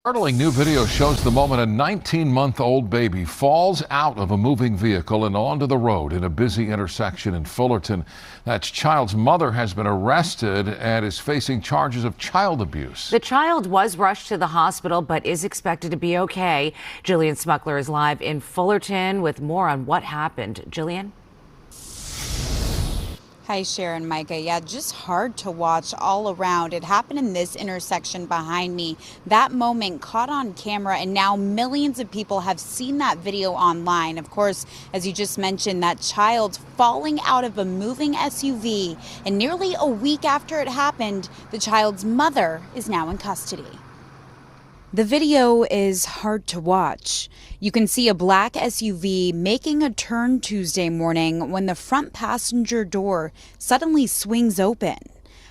Startling new video shows the moment a 19-month-old baby falls out of a moving vehicle and onto the road in a busy intersection in Fullerton. That child's mother has been arrested and is facing charges of child abuse. The child was rushed to the hospital but is expected to be okay. Jillian Smuckler is live in Fullerton with more on what happened. Jillian? Hi, Sharon, Micah. Yeah, just hard to watch all around. It happened in this intersection behind me. That moment caught on camera, and now millions of people have seen that video online. Of course, as you just mentioned, that child falling out of a moving SUV. And nearly a week after it happened, the child's mother is now in custody. The video is hard to watch. You can see a black SUV making a turn Tuesday morning when the front passenger door suddenly swings open.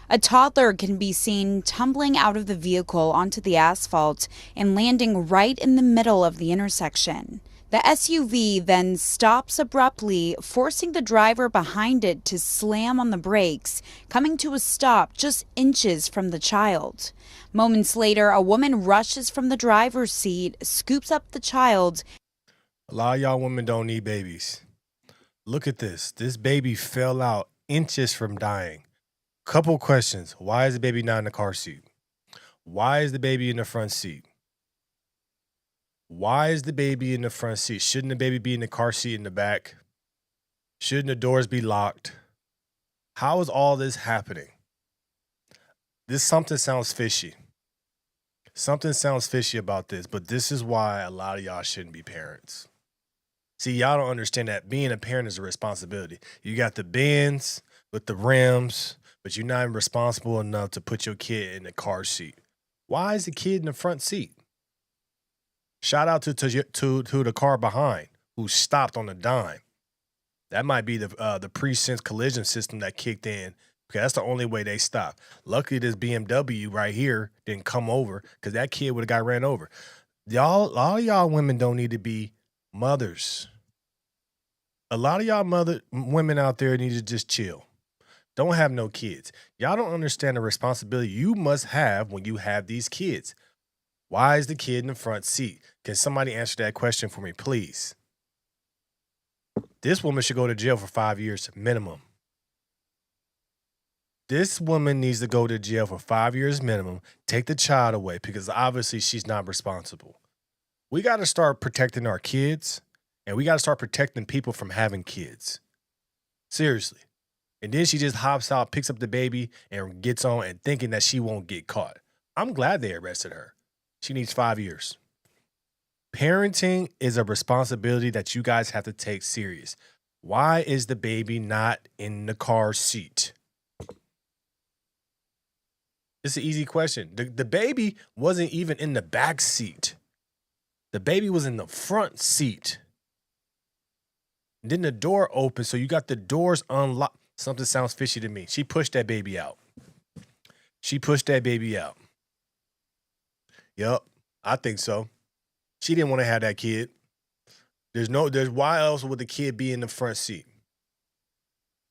A toddler can be seen tumbling out of the vehicle onto the asphalt and landing right in the middle of the intersection. The SUV then stops abruptly, forcing the driver behind it to slam on the brakes, coming to a stop just inches from the child. Moments later, a woman rushes from the driver's seat, scoops up the child. A lot of y'all women don't need babies. Look at this. This baby fell out inches from dying. Couple questions. Why is the baby not in the car seat? Why is the baby in the front seat? Why is the baby in the front seat? Shouldn't the baby be in the car seat in the back? Shouldn't the doors be locked? How is all this happening? Something sounds fishy. Something sounds fishy about this, but this is why a lot of y'all shouldn't be parents. See, y'all don't understand that being a parent is a responsibility. You got the Benz with the rims, but you're not responsible enough to put your kid in the car seat. Why is the kid in the front seat? Shout out to the car behind who stopped on a dime. That might be the pre-sense collision system that kicked in, because that's the only way they stopped. Luckily, this BMW right here didn't come over, because that kid would have got ran over. All y'all women don't need to be mothers. A lot of y'all women out there need to just chill. Don't have no kids. Y'all don't understand the responsibility you must have when you have these kids. Why is the kid in the front seat? Can somebody answer that question for me, please? This woman should go to jail for 5 years minimum. This woman needs to go to jail for 5 years minimum. Take the child away, because obviously she's not responsible. We got to start protecting our kids, and we got to start protecting people from having kids. Seriously. And then she just hops out, picks up the baby, and gets on and thinking that she won't get caught. I'm glad they arrested her. She needs 5 years. Parenting is a responsibility that you guys have to take serious. Why is the baby not in the car seat? It's an easy question. The baby wasn't even in the back seat. The baby was in the front seat. And then the door opened, so you got the doors unlocked. Something sounds fishy to me. She pushed that baby out. She pushed that baby out. Yep, I think so. She didn't want to have that kid. Why else would the kid be in the front seat?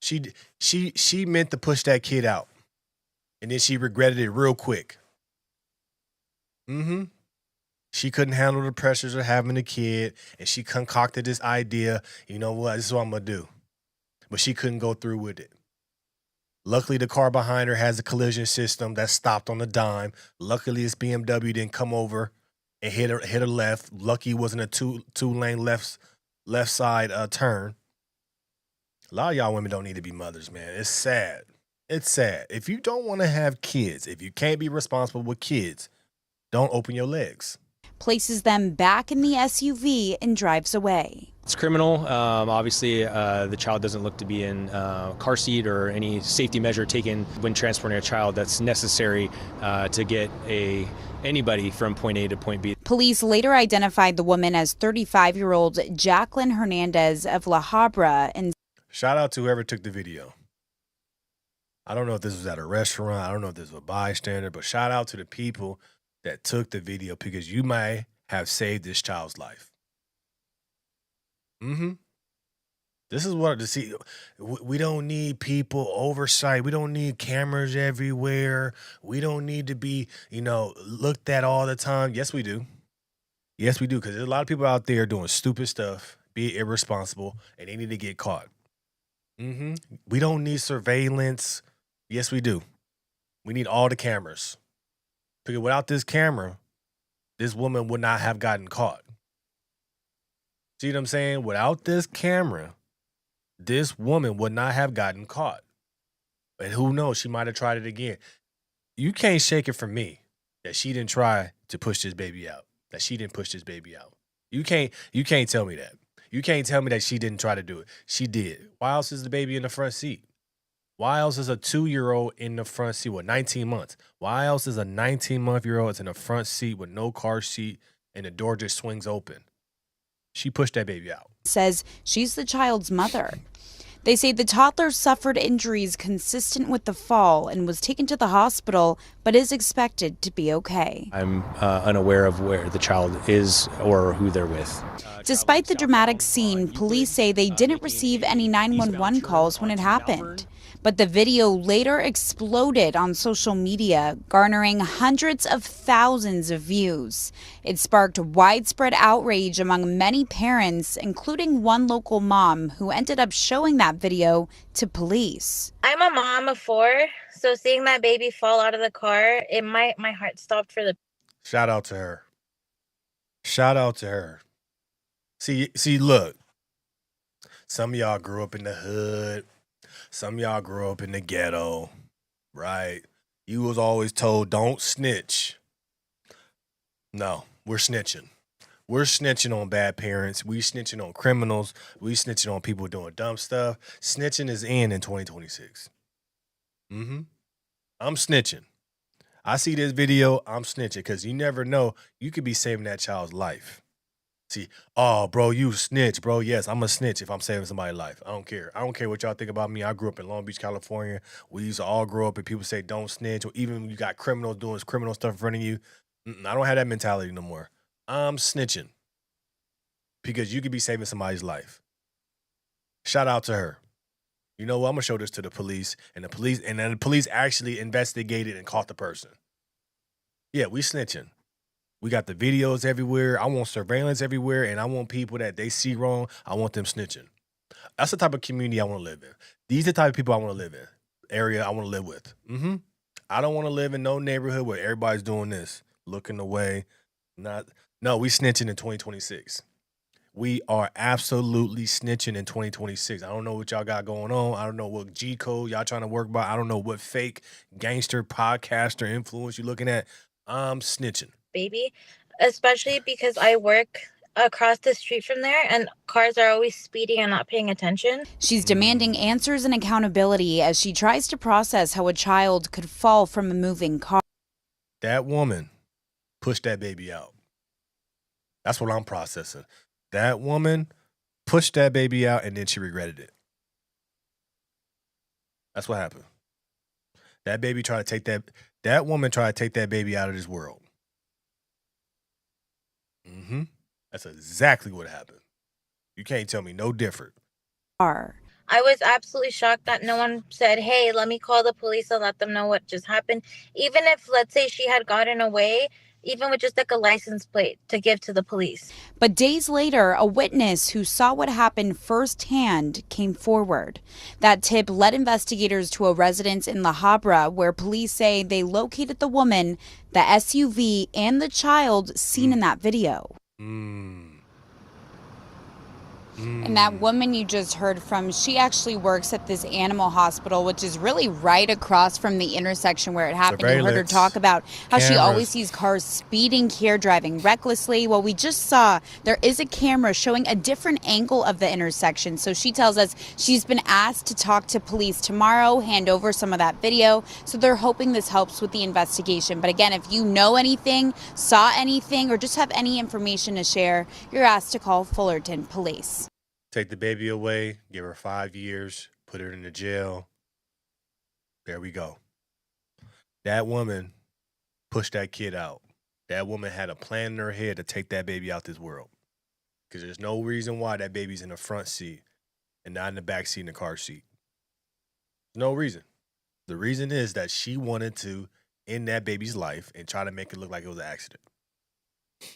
She meant to push that kid out. And then she regretted it real quick. She couldn't handle the pressures of having a kid, and she concocted this idea, you know what, this is what I'm going to do. But she couldn't go through with it. Luckily, the car behind her has a collision system that stopped on a dime. Luckily, this BMW didn't come over and hit her left. Lucky it wasn't a two-lane left side turn. A lot of y'all women don't need to be mothers, man. It's sad. It's sad. If you don't want to have kids, if you can't be responsible with kids, don't open your legs. Places them back in the SUV and drives away. It's criminal. Obviously, the child doesn't look to be in car seat or any safety measure taken when transporting a child that's necessary to get anybody from point A to point B. Police later identified the woman as 35-year-old Jacqueline Hernandez of La Habra. And shout out to whoever took the video. I don't know if this was at a restaurant. I don't know if this was a bystander, but shout out to the people that took the video, because you might have saved this child's life. This is what to see. We don't need people oversight. We don't need cameras everywhere. We don't need to be, looked at all the time. Yes, we do. Yes, we do. Because there's a lot of people out there doing stupid stuff, be irresponsible, and they need to get caught. We don't need surveillance. Yes, we do. We need all the cameras. Because without this camera, this woman would not have gotten caught. See what I'm saying? Without this camera, this woman would not have gotten caught. And who knows, she might have tried it again. You can't shake it from me that she didn't try to push this baby out, that she didn't push this baby out. You can't tell me that. You can't tell me that she didn't try to do it. She did. Why else is the baby in the front seat? Why else is a 2-year-old in the front seat with 19 months? Why else is a 19-month-year-old in the front seat with no car seat and the door just swings open? She pushed that baby out. Says she's the child's mother. They say the toddler suffered injuries consistent with the fall and was taken to the hospital, but is expected to be okay. I'm unaware of where the child is or who they're with. Despite the dramatic scene, police say they didn't receive any 911 calls when it happened. But the video later exploded on social media, garnering hundreds of thousands of views. It sparked widespread outrage among many parents, including one local mom who ended up showing that video to police. I'm a mom of 4, so seeing that baby fall out of the car, my heart stopped for the. Shout out to her. Shout out to her. See, look. Some of y'all grew up in the hood. Some of y'all grew up in the ghetto, right? You was always told, don't snitch. No, we're snitching. We're snitching on bad parents. We snitching on criminals. We snitching on people doing dumb stuff. Snitching is in 2026. I'm snitching. I see this video, I'm snitching because you never know. You could be saving that child's life. See, oh, bro, you snitch, bro. Yes, I'm a snitch if I'm saving somebody's life. I don't care. I don't care what y'all think about me. I grew up in Long Beach, California. We used to all grow up and people say don't snitch, or even when you got criminals doing criminal stuff in front of you. I don't have that mentality no more. I'm snitching because you could be saving somebody's life. Shout out to her. You know what? I'm gonna show this to the police, and then the police actually investigated and caught the person. Yeah, we snitching. We got the videos everywhere. I want surveillance everywhere, and I want people that they see wrong, I want them snitching. That's the type of community I want to live in. These are the type of people I want to live in, area I want to live with. I don't want to live in no neighborhood where everybody's doing this, looking away. No, we snitching in 2026. We are absolutely snitching in 2026. I don't know what y'all got going on. I don't know what G code y'all trying to work by. I don't know what fake gangster podcaster influence you're looking at. I'm snitching. Baby, especially because I work across the street from there and cars are always speeding and not paying attention. She's demanding answers and accountability as she tries to process how a child could fall from a moving car. That woman pushed that baby out. That's what I'm processing. That woman pushed that baby out and then she regretted it. That's what happened. That baby tried to take that woman tried to take that baby out of this world. That's exactly what happened. You can't tell me no different. I was absolutely shocked that no one said, hey, let me call the police and let them know what just happened. Even if, let's say, she had gotten away, even with just like a license plate to give to the police. But days later, a witness who saw what happened firsthand came forward. That tip led investigators to a residence in La Habra where police say they located the woman, the SUV, and the child seen in that video. And that woman you just heard from, she actually works at this animal hospital, which is really right across from the intersection where it happened. You heard her talk about how she always sees cars speeding here, driving recklessly. Well, we just saw there is a camera showing a different angle of the intersection. So she tells us she's been asked to talk to police tomorrow, hand over some of that video. So they're hoping this helps with the investigation. But again, if you know anything, saw anything, or just have any information to share, you're asked to call Fullerton Police. Take the baby away, give her 5 years, put her in the jail. There we go. That woman pushed that kid out. That woman had a plan in her head to take that baby out this world. Because there's no reason why that baby's in the front seat and not in the back seat in the car seat. No reason. The reason is that she wanted to end that baby's life and try to make it look like it was an accident.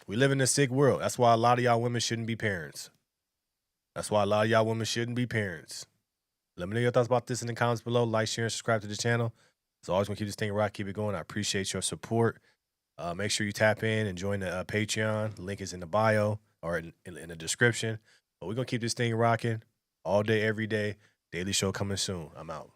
We live in a sick world. That's why a lot of y'all women shouldn't be parents. Let me know your thoughts about this in the comments below. Like, share, and subscribe to the channel. As always, we're going to keep this thing right, keep it going. I appreciate your support. Make sure you tap in and join the Patreon. The link is in the bio or in the description. But we're going to keep this thing rocking all day, every day. Daily show coming soon. I'm out.